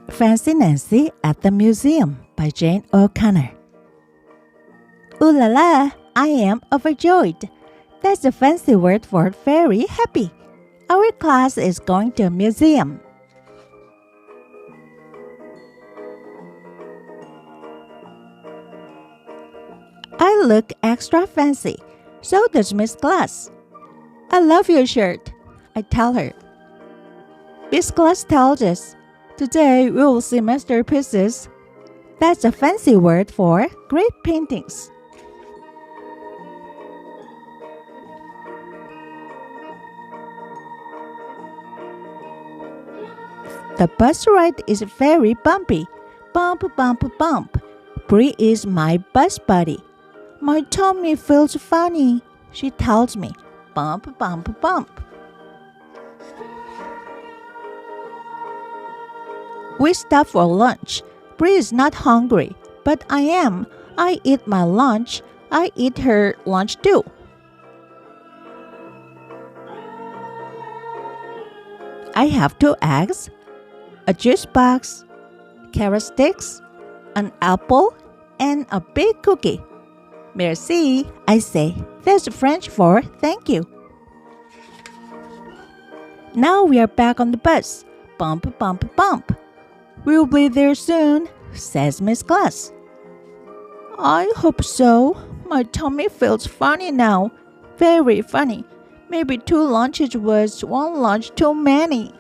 Fancy Nancy at the Museum by Jane O'Connor. Ooh la la, I am overjoyed. That's a fancy word for very happy. Our class is going to a museum. I look extra fancy. So does Miss Glass. I love your shirt, I tell her. Miss Glass tells us, today we will see masterpieces. That's a fancy word for great paintings. The bus ride is very bumpy. Bump, bump, bump. Bree is my bus buddy. My tummy feels funny, she tells me. Bump, bump, bump. We stop for lunch. Bree is not hungry, but I am. I eat my lunch. I eat her lunch too. I have 2 eggs, a juice box, carrot sticks, an apple, and a big cookie. Merci, I say. That's French for thank you. Now we are back on the bus. Bump, bump, bump. We'll be there soon, says Miss Glass. I hope so. My tummy feels funny now. Very funny. Maybe 2 lunches was 1 lunch too many.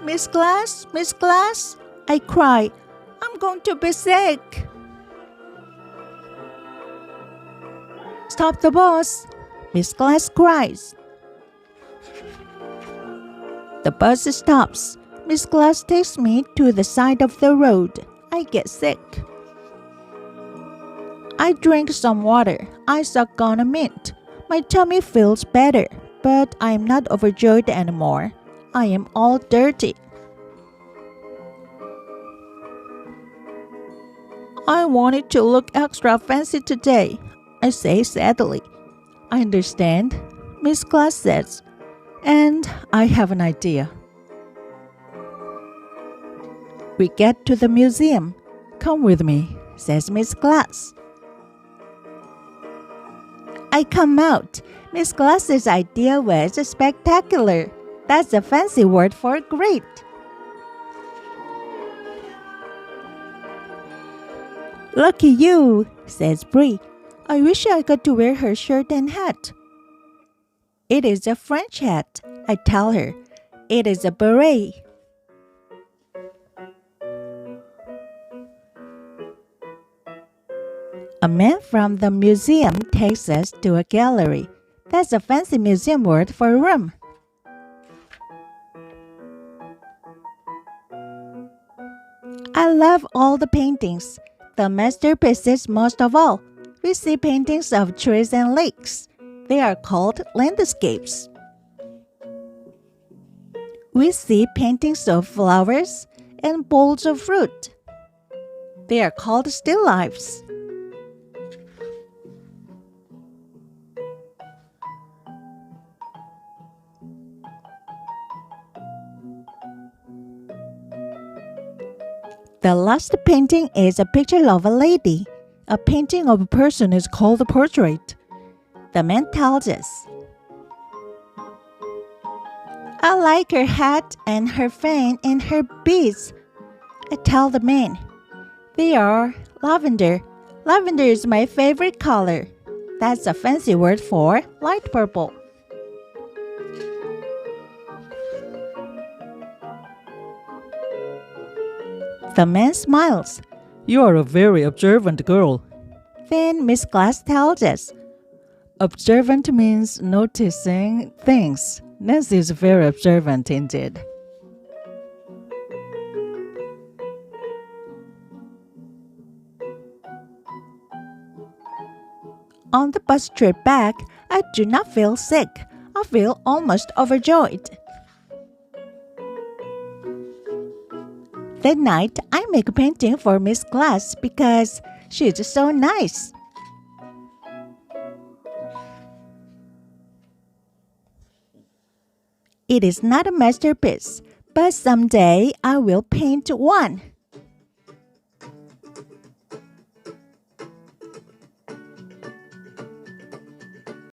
Miss Glass, I cry. I'm going to be sick. Stop the bus, Miss Glass cries. The bus stops. Miss Glass takes me to the side of the road. I get sick. I drink some water. I suck on a mint. My tummy feels better, but I am not overjoyed anymore. I am all dirty. I wanted to look extra fancy today, I say sadly. I understand, Miss Glass says, and I have an idea. We get to the museum. Come with me, says Miss Glass. I come out. Miss Glass's idea was spectacular. That's a fancy word for great. Lucky you, says Bree. I wish I got to wear her shirt and hat. It is a French hat, I tell her. It is a beret. A man from the museum takes us to a gallery. That's a fancy museum word for a room. I love all the paintings, the masterpieces most of all. We see paintings of trees and lakes. They are called landscapes. We see paintings of flowers and bowls of fruit. They are called still lifes. The last painting is a picture of a lady. A painting of a person is called a portrait. The man tells us. I like her hat and her fan and her beads. I tell the man. They are lavender. Lavender is my favorite color. That's a fancy word for light purple. The man smiles. You are a very observant girl. Then Miss Glass tells us. Observant means noticing things. Nancy is very observant indeed. On the bus trip back, I do not feel sick. I feel almost overjoyed. That night, I make a painting for Miss Glass because she's so nice. It is not a masterpiece, but someday I will paint one.